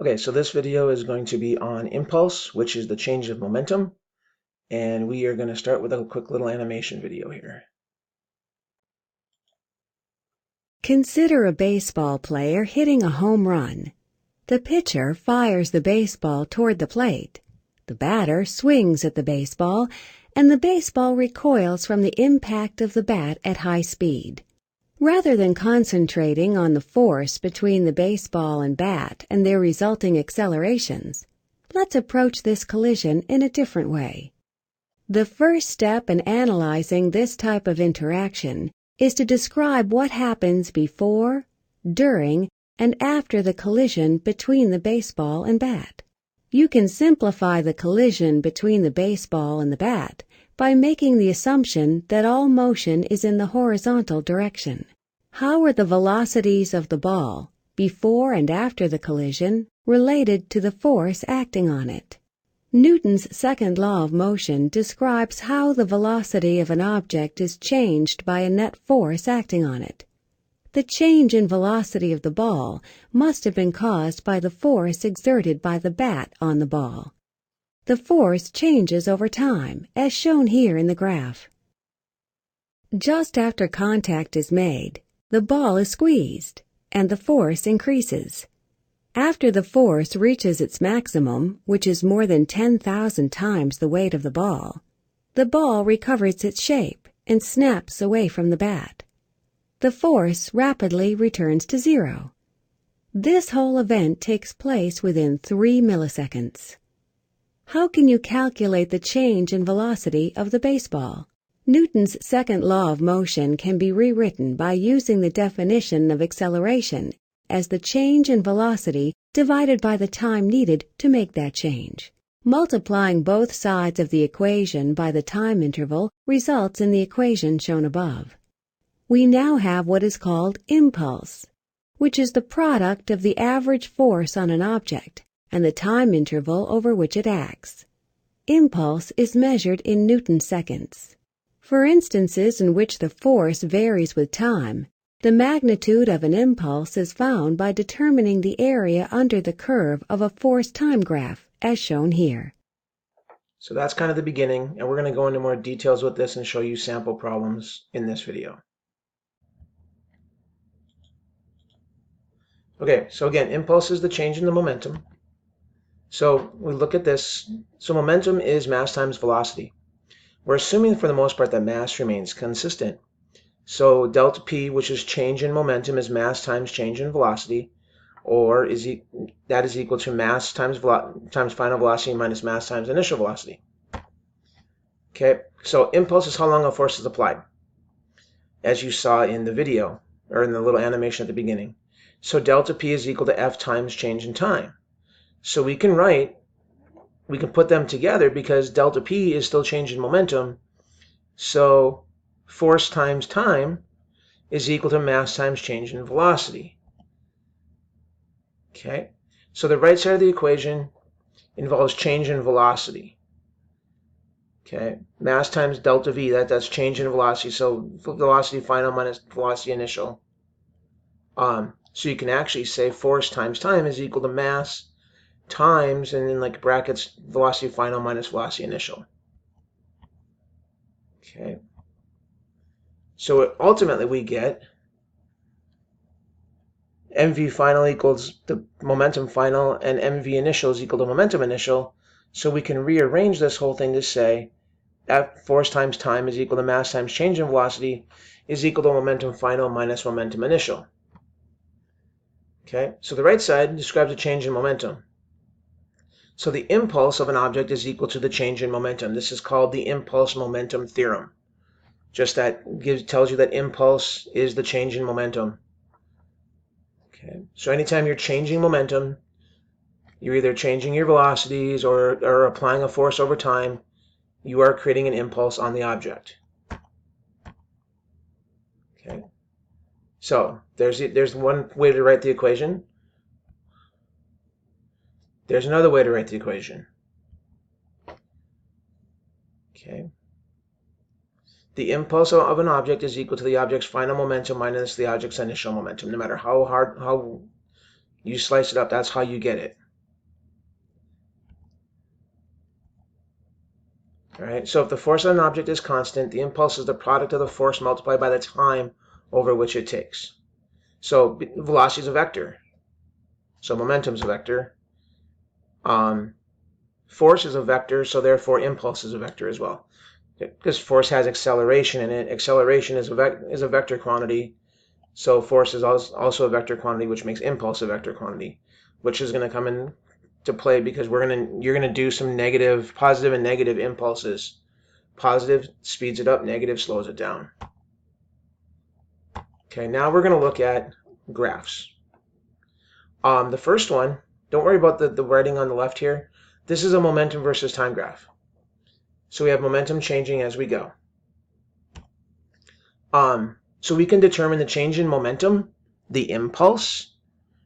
Okay, so this video is going to be on impulse, which is the change of momentum, and we are going to start with a quick little animation video here. Consider a baseball player hitting a home run. The pitcher fires the baseball toward the plate. The batter swings at the baseball, and the baseball recoils from the impact of the bat at high speed. Rather than concentrating on the force between the baseball and bat and their resulting accelerations, let's approach this collision in a different way. The first step in analyzing this type of interaction is to describe what happens before, during, and after the collision between the baseball and bat. You can simplify the collision between the baseball and the bat by making the assumption that all motion is in the horizontal direction. How are the velocities of the ball, before and after the collision, related to the force acting on it? Newton's second law of motion describes how the velocity of an object is changed by a net force acting on it. The change in velocity of the ball must have been caused by the force exerted by the bat on the ball. The force changes over time, as shown here in the graph. Just after contact is made, the ball is squeezed, and the force increases. After the force reaches its maximum, which is more than 10,000 times the weight of the ball recovers its shape and snaps away from the bat. The force rapidly returns to zero. This whole event takes place within 3 milliseconds. How can you calculate the change in velocity of the baseball? Newton's second law of motion can be rewritten by using the definition of acceleration as the change in velocity divided by the time needed to make that change. Multiplying both sides of the equation by the time interval results in the equation shown above. We now have what is called impulse, which is the product of the average force on an object and the time interval over which it acts. Impulse is measured in Newton seconds. For instances in which the force varies with time, the magnitude of an impulse is found by determining the area under the curve of a force time graph, as shown here. So that's kind of the beginning, and we're going to go into more details with this and show you sample problems in this video. Okay, so again, impulse is the change in the momentum. So we look at this. So momentum is mass times velocity. We're assuming for the most part that mass remains consistent. So delta P, which is change in momentum, is mass times change in velocity, or that is equal to mass times final velocity minus mass times initial velocity. Okay, so impulse is how long a force is applied, as you saw in the video, or in the little animation at the beginning. So delta P is equal to F times change in time. So we can put them together because delta P is still change in momentum. So force times time is equal to mass times change in velocity. Okay, so the right side of the equation involves change in velocity. Okay, mass times delta V, that's change in velocity. So velocity final minus velocity initial. So you can actually say force times time is equal to mass times, and in like brackets, velocity final minus velocity initial. Okay. So ultimately we get mv final equals the momentum final, and mv initial is equal to momentum initial. So we can rearrange this whole thing to say F force times time is equal to mass times change in velocity is equal to momentum final minus momentum initial. Okay, so the right side describes a change in momentum. So the impulse of an object is equal to the change in momentum. This is called the impulse momentum theorem. Just that tells you that impulse is the change in momentum. Okay, so anytime you're changing momentum, you're either changing your velocities or applying a force over time, you are creating an impulse on the object. Okay, so there's one way to write the equation. There's another way to write the equation. Okay. The impulse of an object is equal to the object's final momentum minus the object's initial momentum. No matter how you slice it up, that's how you get it. All right, so if the force on an object is constant, the impulse is the product of the force multiplied by the time over which it takes. So velocity is a vector. So momentum is a vector. Force is a vector, so therefore impulse is a vector as well. Because force has acceleration in it. Acceleration is a vector quantity. So force is also a vector quantity, which makes impulse a vector quantity, which is going to come into play because you're going to do some positive and negative impulses. Positive speeds it up, negative slows it down. Okay, now we're going to look at graphs. The first one, don't worry about the writing on the left here. This is a momentum versus time graph. So we have momentum changing as we go. So we can determine the change in momentum, the impulse,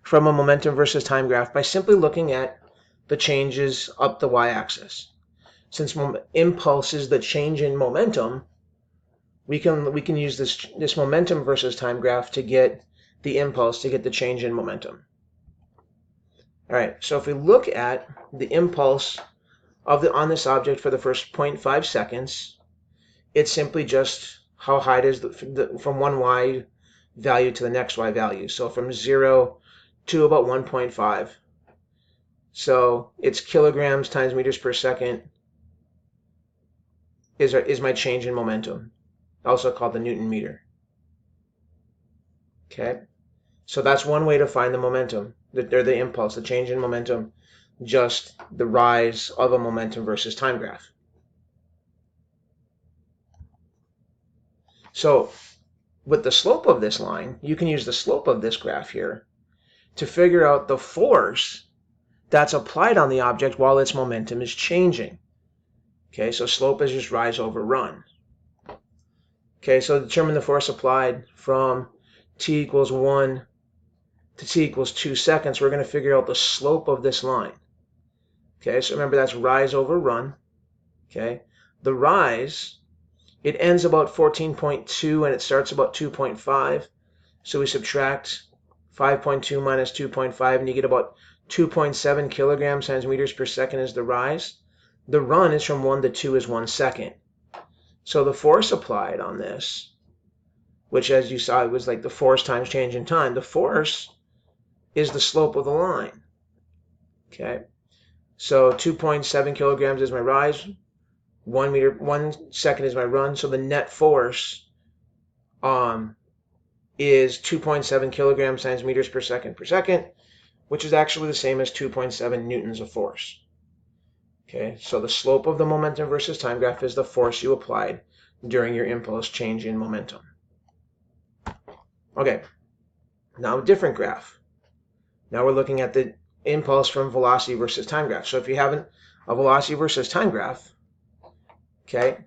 from a momentum versus time graph by simply looking at the changes up the y-axis. Since impulse is the change in momentum, we can use this momentum versus time graph to get the impulse, to get the change in momentum. All right, so if we look at the impulse on this object for the first 0.5 seconds, it's simply just how high it is from one y value to the next y value. So from 0 to about 1.5. So it's kilograms times meters per second is my change in momentum, also called the Newton meter. Okay, so that's one way to find the momentum, or the impulse, the change in momentum, just the rise of a momentum versus time graph. So with the slope of this line, you can use the slope of this graph here to figure out the force that's applied on the object while its momentum is changing. Okay, so slope is just rise over run. Okay, so determine the force applied from t equals 1 to t equals 2 seconds. We're going to figure out the slope of this line. Okay, so remember that's rise over run. Okay, the rise, it ends about 14.2 and it starts about 2.5. So we subtract 5.2 minus 2.5 and you get about 2.7 kilograms times meters per second is the rise. The run is from 1 to 2 is 1 second. So the force applied on this, which as you saw, it was like the force times change in time. The force is the slope of the line. Okay, so 2.7 kilograms is my rise, 1 second is my run. So the net force is 2.7 kilograms times meters per second, which is actually the same as 2.7 newtons of force. Okay, so the slope of the momentum versus time graph is the force you applied during your impulse change in momentum. Okay, now a different graph. Now we're looking at the impulse from velocity versus time graph. So if you have a velocity versus time graph, okay,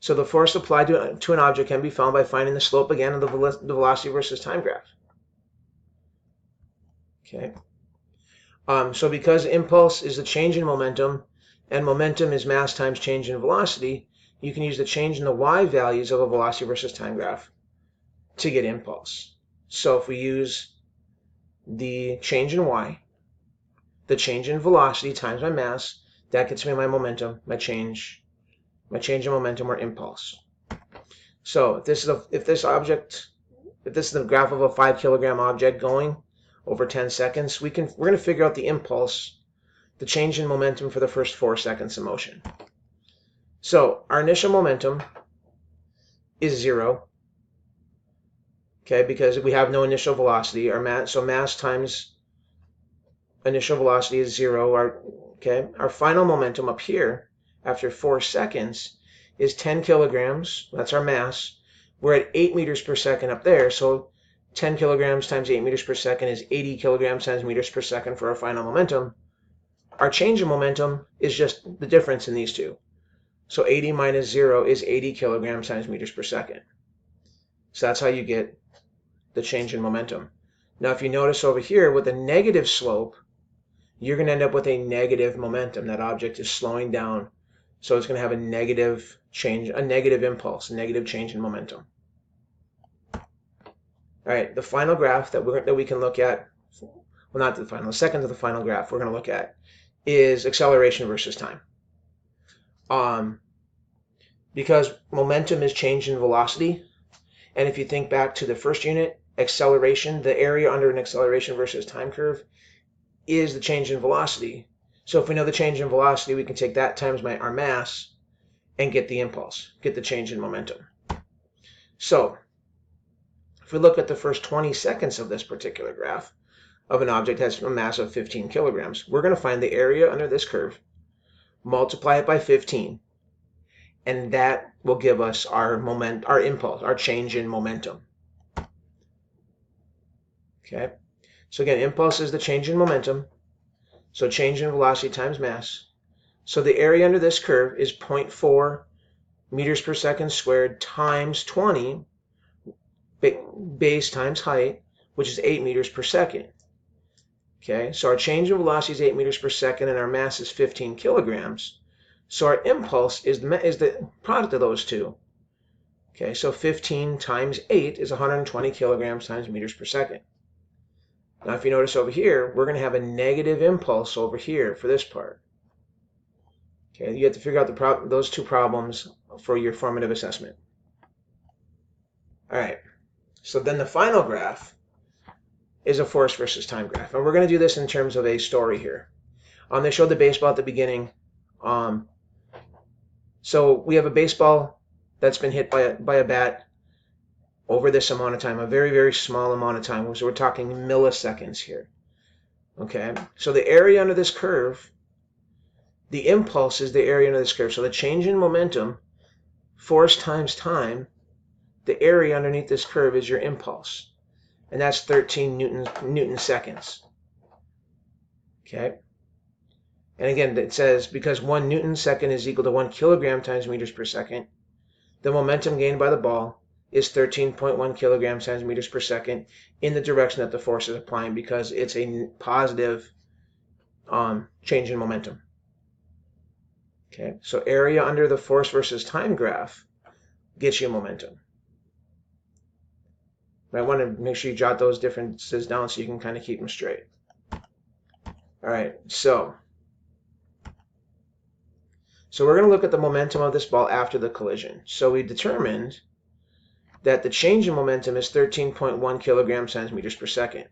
so the force applied to an object can be found by finding the slope again of the velocity versus time graph. Okay. So because impulse is the change in momentum and momentum is mass times change in velocity, you can use the change in the y values of a velocity versus time graph to get impulse. So if we use the change in y, the change in velocity times my mass, that gets me my momentum, my change in momentum or impulse. So if this is the graph of a 5 kilogram object going over 10 seconds, we're going to figure out the impulse, the change in momentum for the first 4 seconds of motion. So our initial momentum is 0, okay, because we have no initial velocity. So mass times initial velocity is 0. Our final momentum up here after 4 seconds is 10 kilograms. That's our mass. We're at 8 meters per second up there, so 10 kilograms times 8 meters per second is 80 kilograms times meters per second for our final momentum. Our change in momentum is just the difference in these two. So 80 minus 0 is 80 kilograms times meters per second. So that's how you get the change in momentum. Now if you notice over here with a negative slope, you're going to end up with a negative momentum. That object is slowing down, so it's going to have a negative change, a negative impulse, a negative change in momentum. All right, the final graph that we can look at, well, not the final, the second to the final graph we're going to look at is acceleration versus time. because momentum is change in velocity. And if you think back to the first unit, acceleration, the area under an acceleration versus time curve is the change in velocity. So if we know the change in velocity, we can take that times our mass and get the impulse, get the change in momentum. So if we look at the first 20 seconds of this particular graph of an object that has a mass of 15 kilograms, we're going to find the area under this curve, multiply it by 15, and that will give us our impulse, our change in momentum. Okay, so again, impulse is the change in momentum, so change in velocity times mass. So the area under this curve is 0.4 meters per second squared times 20, base times height, which is 8 meters per second. Okay, so our change in velocity is 8 meters per second and our mass is 15 kilograms. So our impulse is the product of those two. Okay, so 15 times 8 is 120 kilograms times meters per second. Now if you notice over here, we're going to have a negative impulse over here for this part. Okay, you have to figure out those two problems for your formative assessment. All right, so then the final graph is a force versus time graph. And we're going to do this in terms of a story here. They showed the baseball at the beginning. So we have a baseball that's been hit by a bat over this amount of time, a very, very small amount of time. So we're talking milliseconds here. Okay, so the area under this curve, the impulse is the area under this curve. So the change in momentum, force times time, the area underneath this curve is your impulse. And that's 13 Newton seconds. Okay. And again, it says because 1 Newton second is equal to 1 kilogram times meters per second, the momentum gained by the ball is 13.1 kilograms times meters per second in the direction that the force is applying, because it's a positive change in momentum. Okay, so area under the force versus time graph gets you momentum. I want to make sure you jot those differences down so you can kind of keep them straight. All right, so we're going to look at the momentum of this ball after the collision. So we determined that the change in momentum is 13.1 kilograms times meters per second.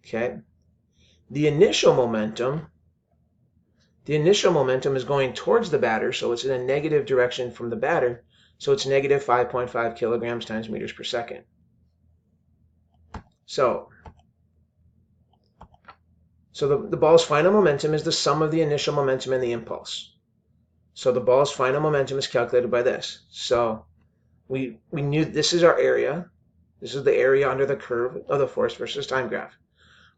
Okay, the initial momentum is going towards the batter, so it's in a negative direction from the batter. So it's negative 5.5 kilograms times meters per second. So the ball's final momentum is the sum of the initial momentum and the impulse. So the ball's final momentum is calculated by this. So we knew this is our area. This is the area under the curve of the force versus time graph.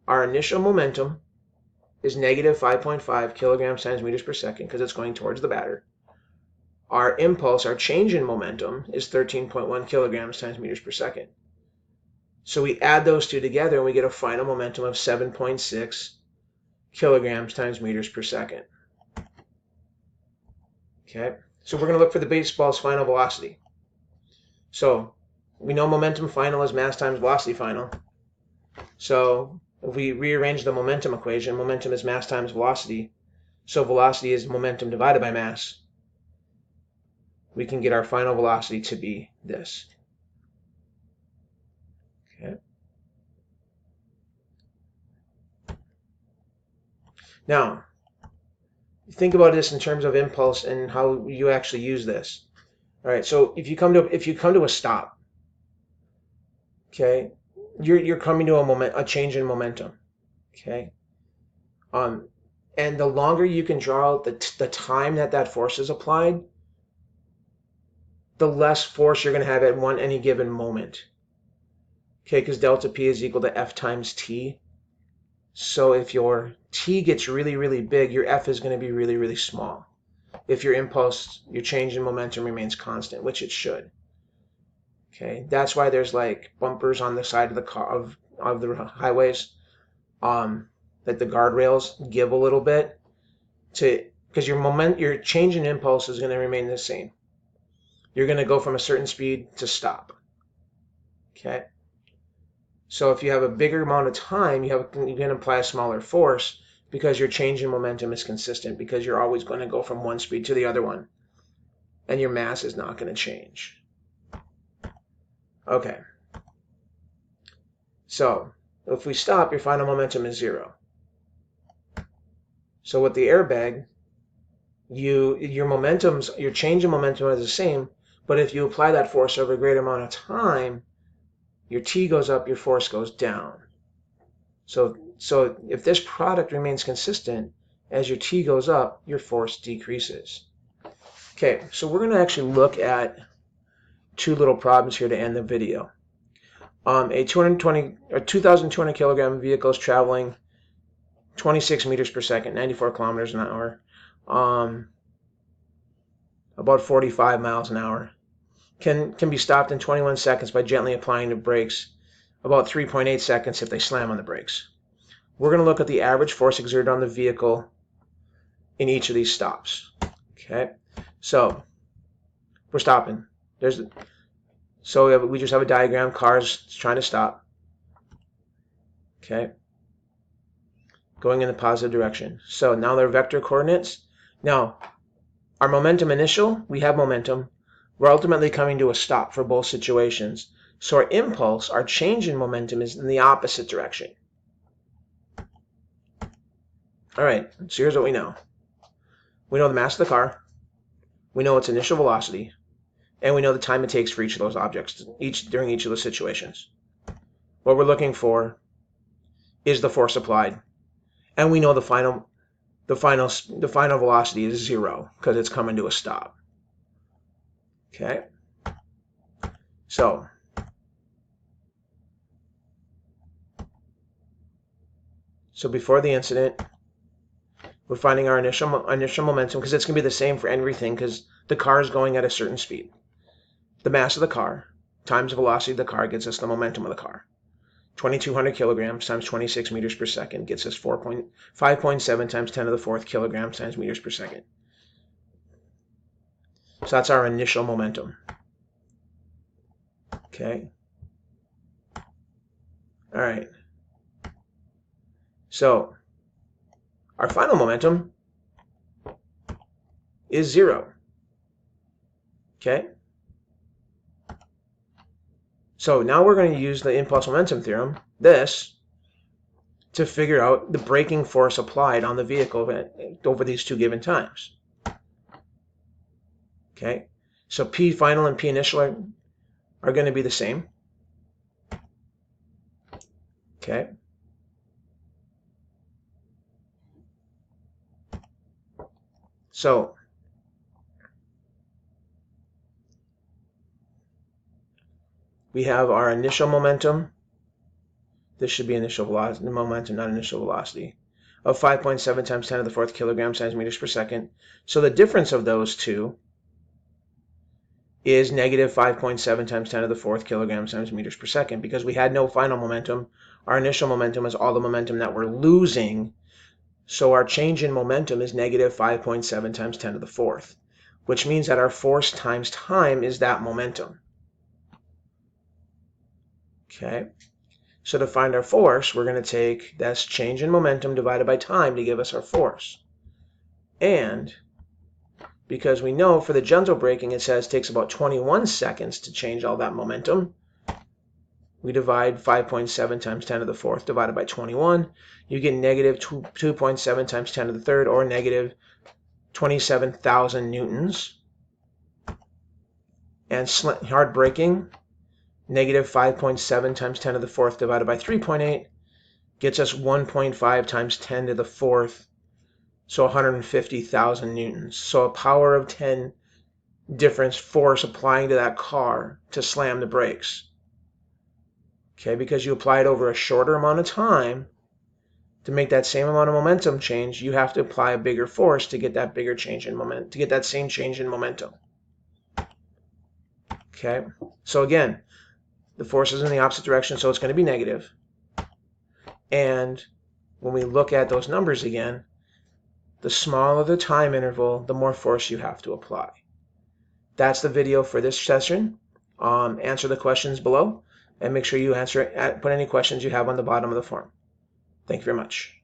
Our initial momentum is negative 5.5 kilograms times meters per second because it's going towards the batter. Our impulse, our change in momentum, is 13.1 kilograms times meters per second. So we add those two together and we get a final momentum of 7.6 kilograms times meters per second. Okay, so we're going to look for the baseball's final velocity. So we know momentum final is mass times velocity final. So if we rearrange the momentum equation, momentum is mass times velocity. So velocity is momentum divided by mass. We can get our final velocity to be this. Okay. Now, think about this in terms of impulse and how you actually use this. All right, so if you come to a stop, okay, you're coming to a change in momentum, okay, and the longer you can draw out the time that force is applied, the less force you're going to have at any given moment. Okay, because delta P is equal to F times T. So if your T gets really, really big, your F is going to be really, really small. If your impulse, your change in momentum remains constant, which it should. Okay, that's why there's like bumpers on the side of the car of the highways, that the guardrails give a little bit because your change in impulse is going to remain the same. You're going to go from a certain speed to stop. Okay. So if you have a bigger amount of time, you can apply a smaller force because your change in momentum is consistent, because you're always going to go from one speed to the other one, and your mass is not going to change. Okay. So if we stop, your final momentum is 0. So with the airbag, your change in momentum is the same, but if you apply that force over a greater amount of time, your T goes up, your force goes down. So if this product remains consistent, as your T goes up, your force decreases. Okay, so we're going to actually look at two little problems here to end the video. A 2,200 kilogram vehicle is traveling 26 meters per second, 94 kilometers an hour, about 45 miles an hour. Can be stopped in 21 seconds by gently applying the brakes, about 3.8 seconds if they slam on the brakes. We're going to look at the average force exerted on the vehicle in each of these stops. Okay, so we're stopping. So we just have a diagram, cars trying to stop. Okay, going in the positive direction. So now they're vector coordinates. Now, our momentum initial, we have momentum. We're ultimately coming to a stop for both situations. So our impulse, our change in momentum, is in the opposite direction. All right, so here's what we know. We know the mass of the car. We know its initial velocity. And we know the time it takes for each of those objects, during each of those situations. What we're looking for is the force applied. And we know the final velocity is 0 because it's coming to a stop. Okay? So before the incident, we're finding our initial momentum, because it's going to be the same for everything because the car is going at a certain speed. The mass of the car times the velocity of the car gets us the momentum of the car. 2,200 kilograms times 26 meters per second gets us 5.7 times 10 to the 4th kilograms times meters per second. So that's our initial momentum. Okay. All right. So our final momentum is 0. Okay. So now we're going to use the impulse momentum theorem, to figure out the braking force applied on the vehicle over these two given times. Okay, so P final and P initial are going to be the same. Okay. So we have our initial momentum. This should be initial velocity, momentum, not initial velocity, of 5.7 times 10 to the 4th kilograms times meters per second. So the difference of those two is negative 5.7 times 10 to the 4th kilograms times meters per second, because we had no final momentum. Our initial momentum is all the momentum that we're losing. So our change in momentum is negative 5.7 times 10 to the 4th, which means that our force times time is that momentum. Okay, so to find our force, we're going to take that's change in momentum divided by time to give us our force. And because we know for the gentle braking, it says it takes about 21 seconds to change all that momentum, we divide 5.7 times 10 to the 4th divided by 21. You get negative 2.7 times 10 to the 3rd, or negative 27,000 newtons. And hard braking, negative 5.7 times 10 to the 4th divided by 3.8 gets us 1.5 times 10 to the 4th, so 150,000 newtons. So a power of 10 difference force applying to that car to slam the brakes. Okay, because you apply it over a shorter amount of time, to make that same amount of momentum change, you have to apply a bigger force to get that bigger change in momentum, to get that same change in momentum. Okay, so again, the force is in the opposite direction, so it's going to be negative. And when we look at those numbers again, the smaller the time interval, the more force you have to apply. That's the video for this session. Answer the questions below, and make sure you put any questions you have on the bottom of the form. Thank you very much.